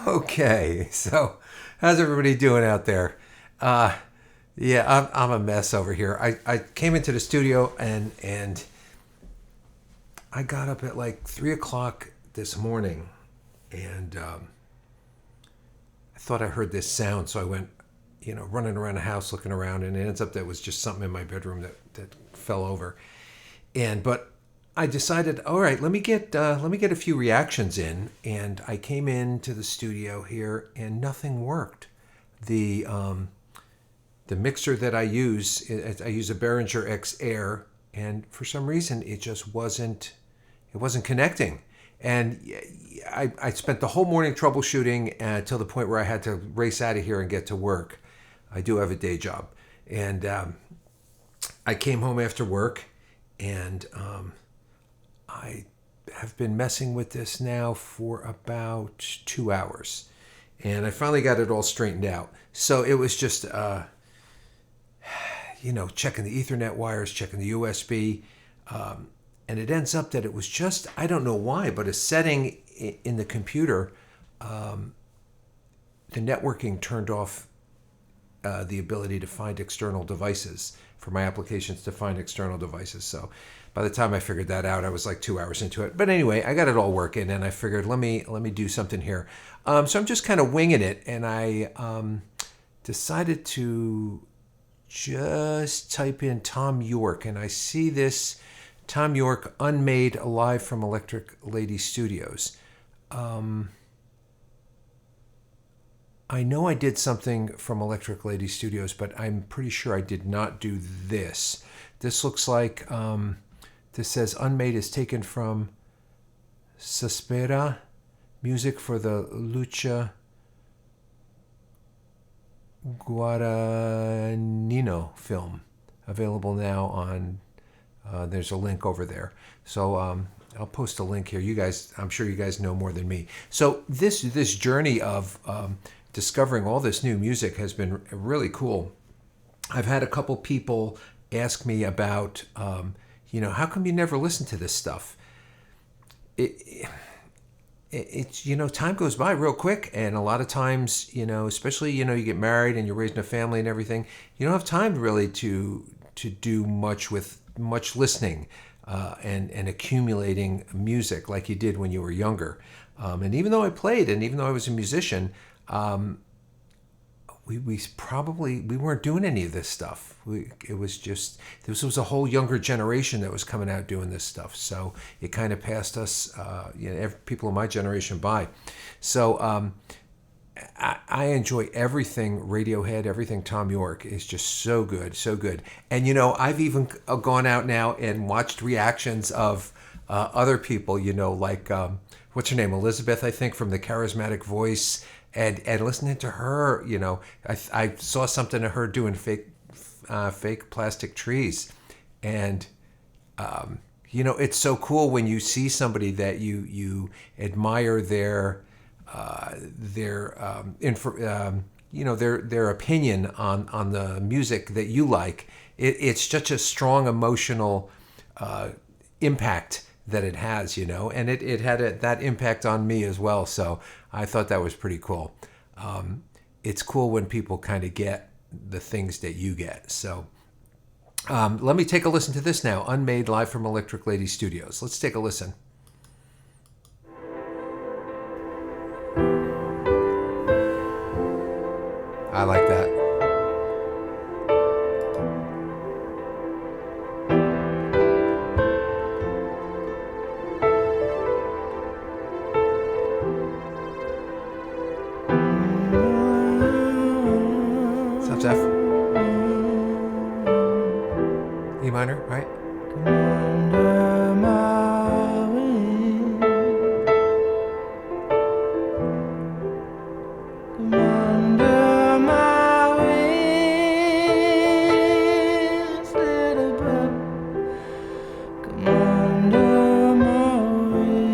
Okay, so how's everybody doing out there? Uh, yeah, I'm a mess over here. I came into the studio and I got up at like 3 o'clock this morning, and I thought I heard this sound, so I went, running around the house looking around, and it ends up that was just something in my bedroom that fell over. But I decided, all right, let me get a few reactions in, and I came into the studio here, and nothing worked. The um, the mixer that I use a Behringer X Air, and for some reason it wasn't connecting. And I spent the whole morning troubleshooting till the point where I had to race out of here and get to work. I do have a day job, and I came home after work, and I have been messing with this now for about 2 hours, and I finally got it all straightened out. So it was just, checking the Ethernet wires, checking the USB, and it ends up that it was just, I don't know why, but a setting in the computer, the networking turned off the ability to find external devices for my applications to find external devices. So by the time I figured that out, I was like 2 hours into it. But anyway, I got it all working, and I figured let me do something here. So I'm just kind of winging it, and I decided to just type in Thom Yorke, and I see this Thom Yorke Unmade live from Electric Lady Studios. I know I did something from Electric Lady Studios, but I'm pretty sure I did not do this. This looks like, this says Unmade is taken from Suspera, music for the Lucha Guadagnino film, available now on, there's a link over there. So I'll post a link here. You guys, I'm sure you guys know more than me. So this journey of discovering all this new music has been really cool. I've had a couple people ask me about, how come you never listen to this stuff? It's, time goes by real quick, and a lot of times, especially, you get married and you're raising a family and everything, you don't have time really to do much listening and accumulating music like you did when you were younger. And even though I played, and even though I was a musician, we weren't doing any of this stuff. This was a whole younger generation that was coming out doing this stuff. So it kind of passed us, people in my generation by. So I enjoy everything Radiohead, everything Thom Yorke is just so good, so good. And I've even gone out now and watched reactions of other people, like what's her name, Elizabeth, I think, from the Charismatic Voice. And listening to her, I saw something of her doing fake plastic trees, and it's so cool when you see somebody that you admire their their opinion on the music that you like. It's such a strong emotional impact that it has, and it had that impact on me as well. So I thought that was pretty cool. It's cool when people kind of get the things that you get. So let me take a listen to this now. Unmade, live from Electric Lady Studios. Let's take a listen. I like that. Sounds F. E minor, right? Under my wing, come under my wings, little bird, come under my wings.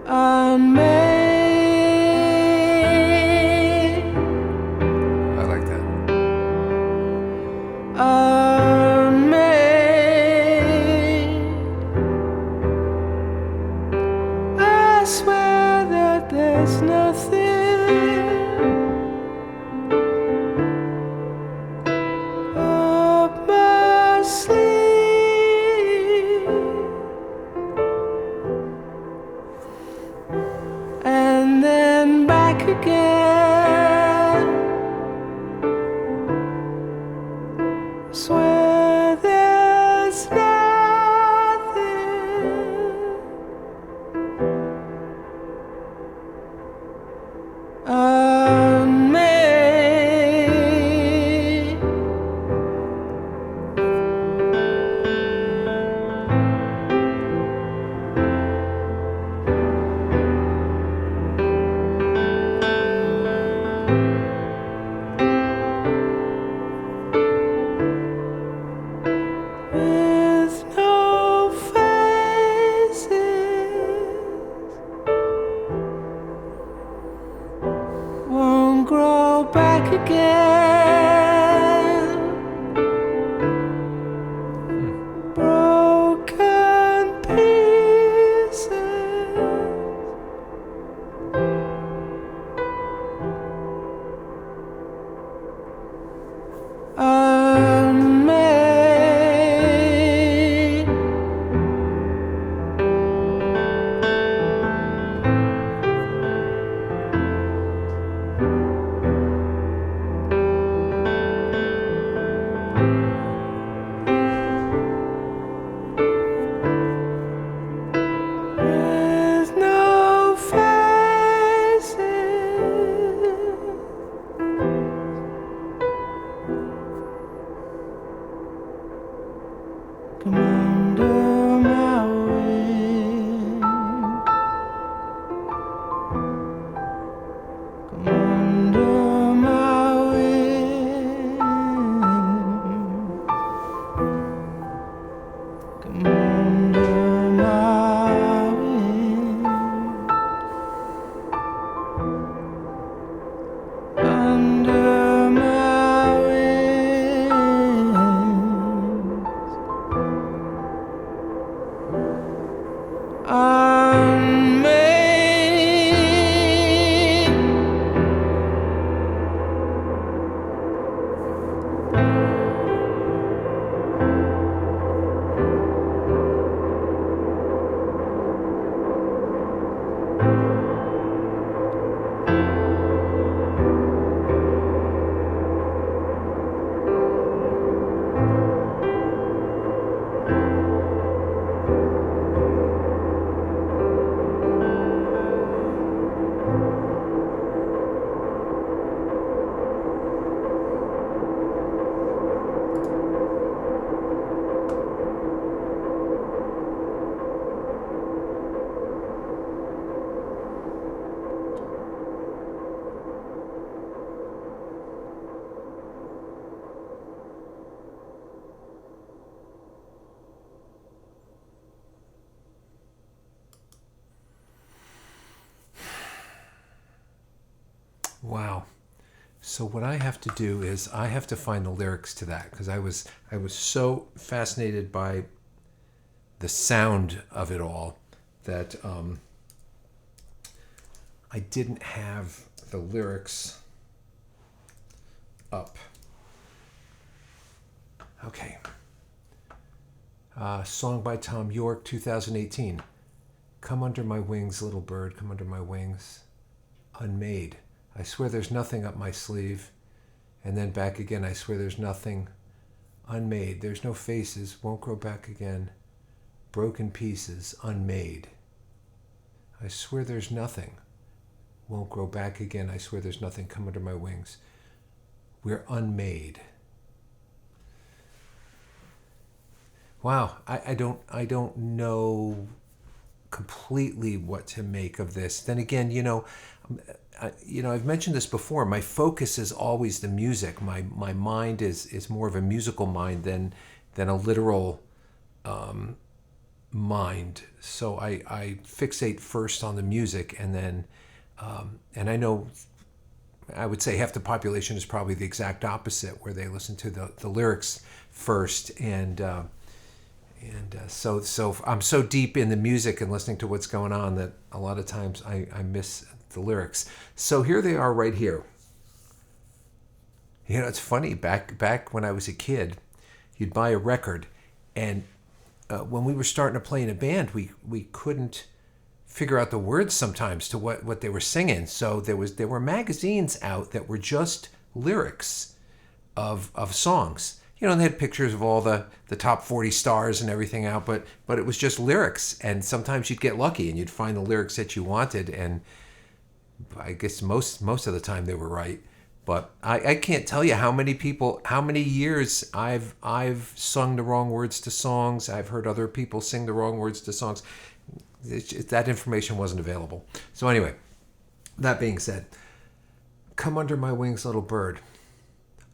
Unmade, Come under my wings. Come under my wings. Come under my wings. Under my wings. Unmade. Wow. So what I have to do is I have to find the lyrics to that, because I was so fascinated by the sound of it all that I didn't have the lyrics up. Okay. Song by Thom Yorke, 2018. Come under my wings, little bird, come under my wings. Unmade. I swear there's nothing up my sleeve. And then back again, I swear there's nothing. Unmade. There's no faces, won't grow back again. Broken pieces, unmade. I swear there's nothing. Won't grow back again. I swear there's nothing. Come under my wings. We're unmade. Wow, I don't know completely what to make of this. Then again, I've mentioned this before. My focus is always the music. My mind is more of a musical mind than a literal mind. So I fixate first on the music, and then and I know I would say half the population is probably the exact opposite, where they listen to the lyrics first, and so I'm so deep in the music and listening to what's going on that a lot of times I miss the lyrics. So here they are right here. It's funny, back when I was a kid, you'd buy a record, and when we were starting to play in a band, we couldn't figure out the words sometimes to what they were singing. So there were magazines out that were just lyrics of songs. They had pictures of all the top 40 stars and everything out, but it was just lyrics. And sometimes you'd get lucky and you'd find the lyrics that you wanted, and I guess most of the time they were right. But I can't tell you how many years I've sung the wrong words to songs. I've heard other people sing the wrong words to songs. That information wasn't available. So anyway, that being said, come under my wings, little bird.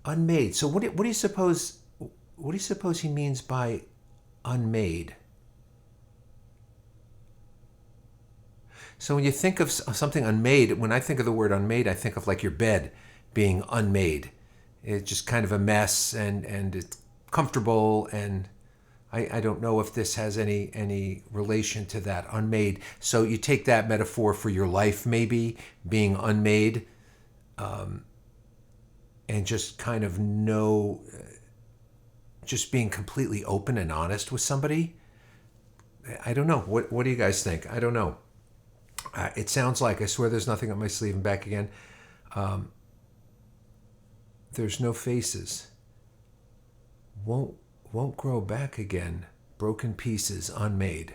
Unmade. So what do you suppose he means by unmade? So when you think of something unmade, when I think of the word unmade, I think of like your bed being unmade. It's just kind of a mess, and it's comfortable, and I don't know if this has any relation to that, unmade. So you take that metaphor for your life, maybe being unmade, and just kind of just being completely open and honest with somebody. I don't know. What do you guys think? I don't know. It sounds like I swear there's nothing up my sleeve, and back again. There's no faces. Won't grow back again. Broken pieces, unmade.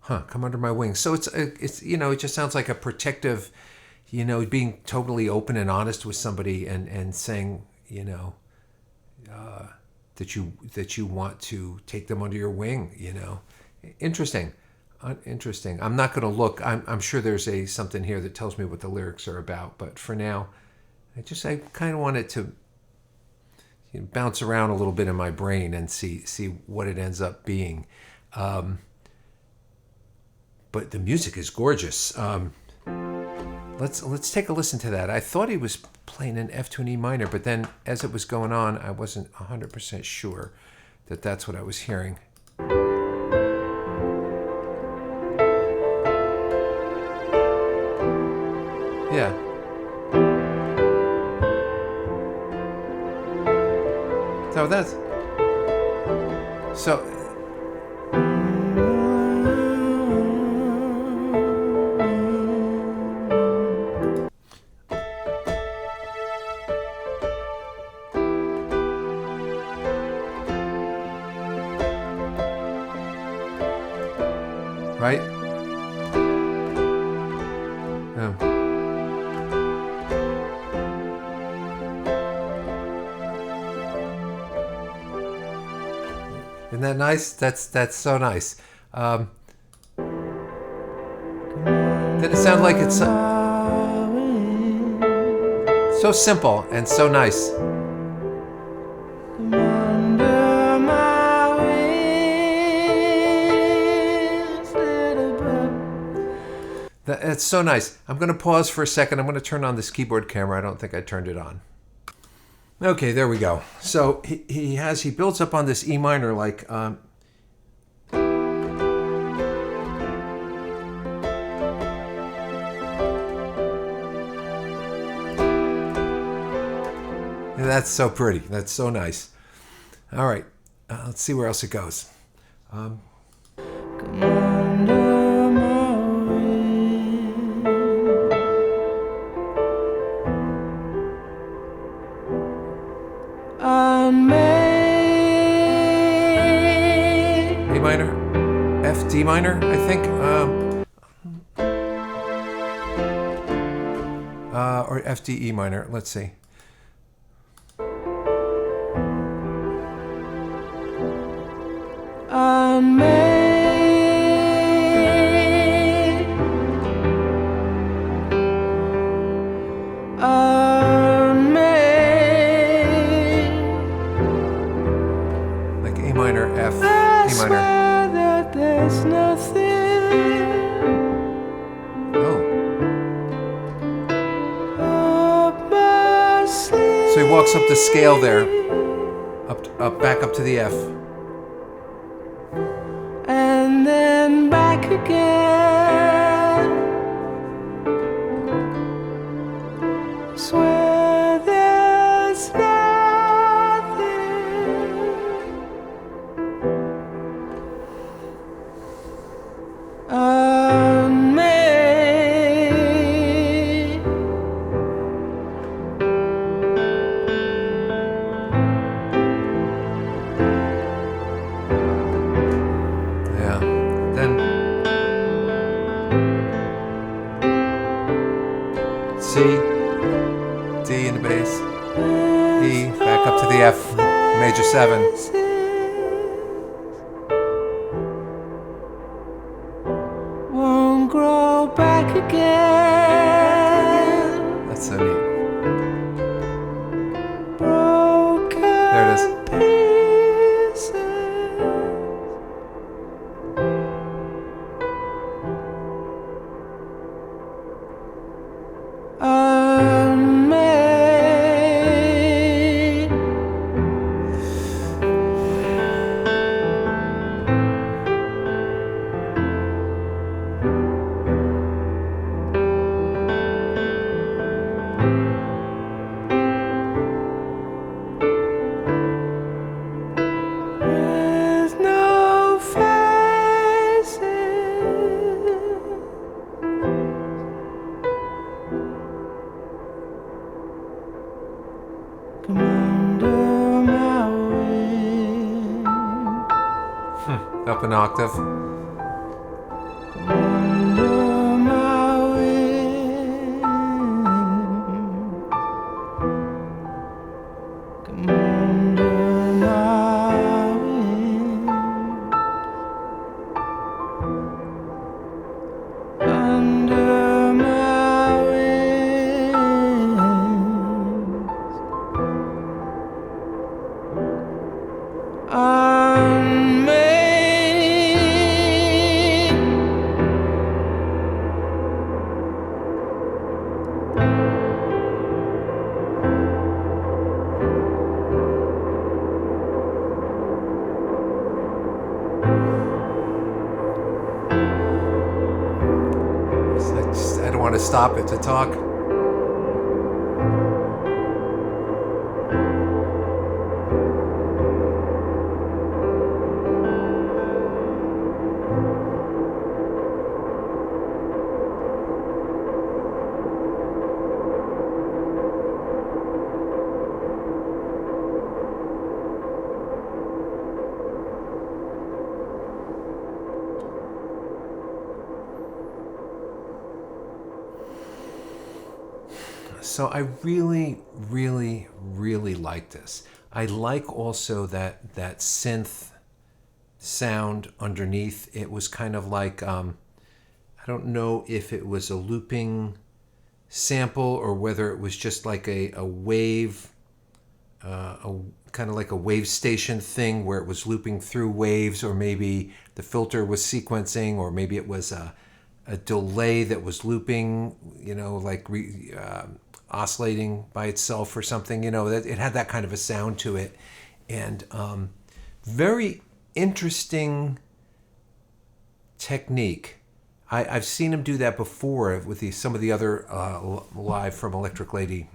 Come under my wings. So it's it just sounds like a protective, being totally open and honest with somebody, and saying, that you want to take them under your wing. Interesting. Interesting. I'm not going to look. I'm sure there's something here that tells me what the lyrics are about. But for now, I kind of wanted to bounce around a little bit in my brain and see what it ends up being. But the music is gorgeous. Let's take a listen to that. I thought he was playing an F to an E minor, but then as it was going on, I wasn't 100% sure that that's what I was hearing. Yeah. So that's so. Right? Yeah. Isn't that nice? That's so nice. Did it sound like it's so simple and so nice? It's so nice. I'm going to pause for a second. I'm going to turn on this keyboard camera. I don't think I turned it on. Okay, there we go. So he builds up on this E minor like and that's so pretty. That's so nice. All right, let's see where else it goes. Unmade. A minor, F, D minor, I think. Or F, D, E minor. Let's see. Unmade. Unmade. Like A minor, F, I E swear minor. that there's nothing Oh. up my sleeve. So he walks up the scale there, back up to the F. And then back again. Swear there's nothing unmade. Yeah. Then C, D in the bass, E, back up to the F, major 7. Won't grow back again. That's so neat. Broken There it is. pieces. Unmade. With no faces. Come under my wing. Up an octave. Come under my wing. Come under my unmade. I don't want to stop it to talk. So I really, really, really like this. I like also that synth sound underneath. It was kind of like I don't know if it was a looping sample or whether it was just like a wave, a kind of like a wave station thing where it was looping through waves, or maybe the filter was sequencing, or maybe it was a delay that was looping, like oscillating by itself or something. That it had that kind of a sound to it, and very interesting technique. I've seen him do that before with some of the other live from Electric Lady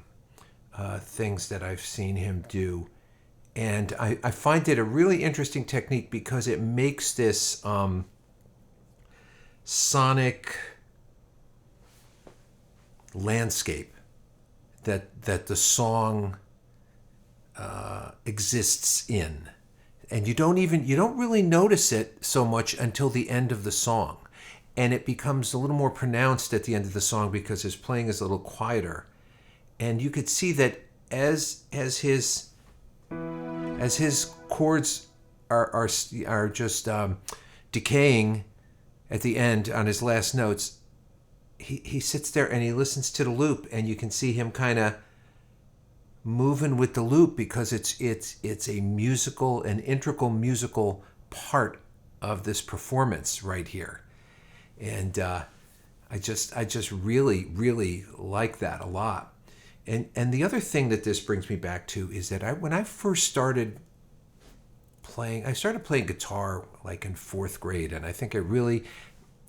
things that I've seen him do, and I find it a really interesting technique because it makes this sonic landscape that the song exists in, and you don't really notice it so much until the end of the song, and it becomes a little more pronounced at the end of the song because his playing is a little quieter, and you could see that as his chords are just decaying at the end on his last notes. He sits there and he listens to the loop, and you can see him kind of moving with the loop because it's an integral musical part of this performance right here, and I just really, really like that a lot. And the other thing that this brings me back to is that when I first started playing, I started playing guitar like in 4th grade, and I think I really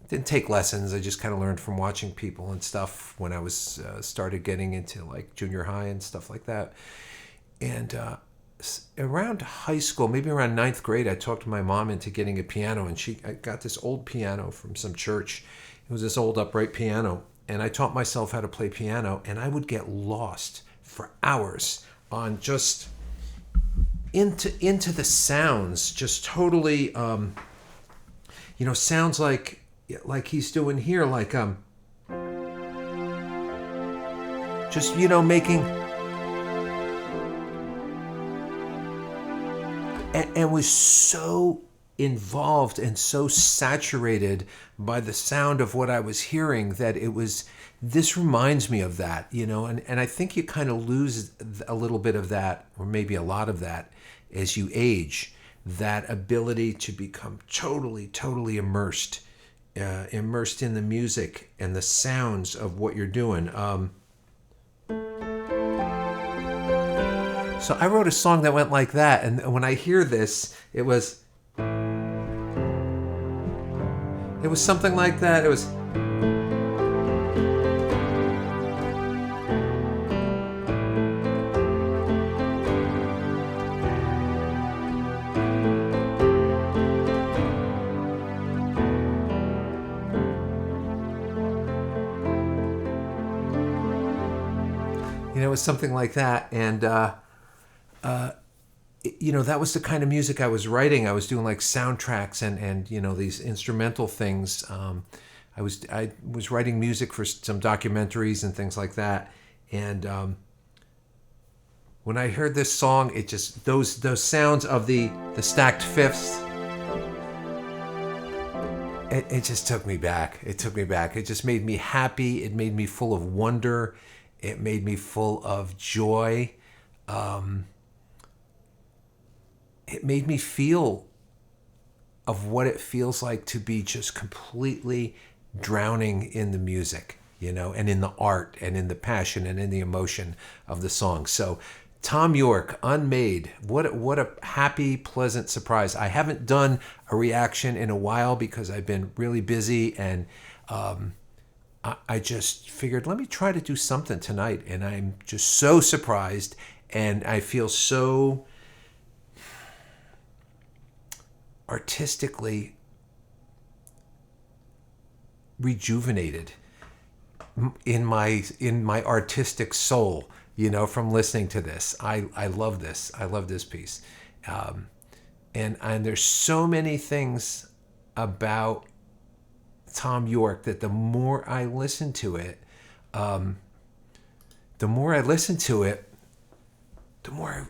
didn't take lessons. I just kind of learned from watching people and stuff when I was started getting into like junior high and stuff like that. And around high school, maybe around 9th grade, I talked to my mom into getting a piano, and I got this old piano from some church. It was this old upright piano, and I taught myself how to play piano, and I would get lost for hours on just into the sounds, just totally sounds like he's doing here, like just making, and was so involved and so saturated by the sound of what I was hearing that this reminds me of that, and I think you kind of lose a little bit of that, or maybe a lot of that, as you age, that ability to become totally immersed in the music and the sounds of what you're doing. So I wrote a song that went like that, and when I hear this, it was something like that. It was. It was something like that, and that was the kind of music I was writing. I was doing like soundtracks and these instrumental things. I was writing music for some documentaries and things like that. And when I heard this song, it just those sounds of the stacked fifths. It just took me back. It took me back. It just made me happy. It made me full of wonder. It made me full of joy. it made me feel of what it feels like to be just completely drowning in the music, and in the art and in the passion and in the emotion of the song. So Thom Yorke, Unmade. What a happy, pleasant surprise. I haven't done a reaction in a while because I've been really busy, and I just figured, let me try to do something tonight. And I'm just so surprised, and I feel so artistically rejuvenated in my artistic soul, from listening to this. I love this. I love this piece. And there's so many things about Thom Yorke that the more I listen to it, the more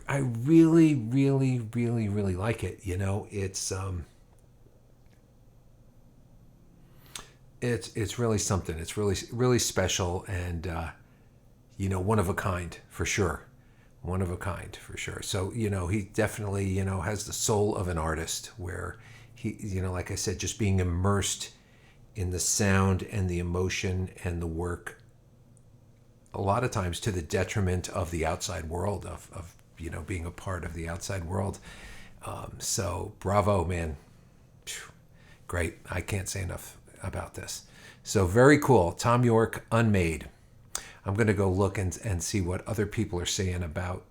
I really, really, really, really like it. It's really something. It's really, really special, and one of a kind for sure. One of a kind for sure. So he definitely has the soul of an artist, where he like I said, just being immersed in the sound and the emotion and the work, a lot of times to the detriment of the outside world, of being a part of the outside world. So bravo, man. Great. I can't say enough about this. So very cool. Thom Yorke, Unmade. I'm going to go look and see what other people are saying about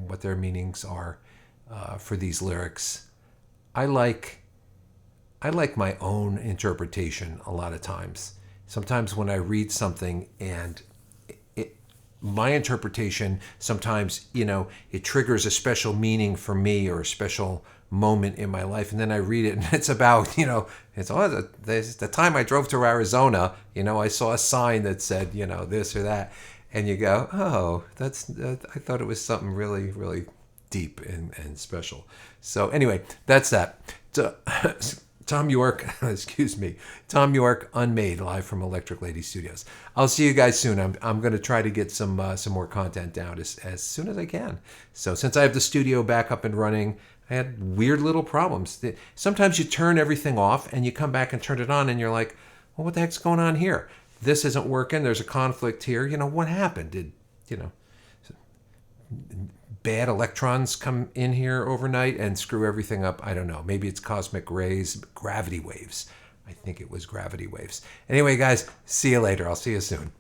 what their meanings are for these lyrics. I like my own interpretation a lot of times. Sometimes when I read something and my interpretation, sometimes, it triggers a special meaning for me or a special moment in my life. And then I read it and it's about, the time I drove to Arizona, I saw a sign that said, this or that. And you go, oh, I thought it was something really, really deep and special. So anyway, that's that. Thom Yorke, Thom Yorke, Unmade, live from Electric Lady Studios. I'll see you guys soon. I'm going to try to get some more content down as soon as I can. So since I have the studio back up and running, I had weird little problems. Sometimes you turn everything off and you come back and turn it on and you're like, well, what the heck's going on here? This isn't working. There's a conflict here. What happened? Did bad electrons come in here overnight and screw everything up? I don't know. Maybe it's cosmic rays, gravity waves. I think it was gravity waves. Anyway, guys, see you later. I'll see you soon.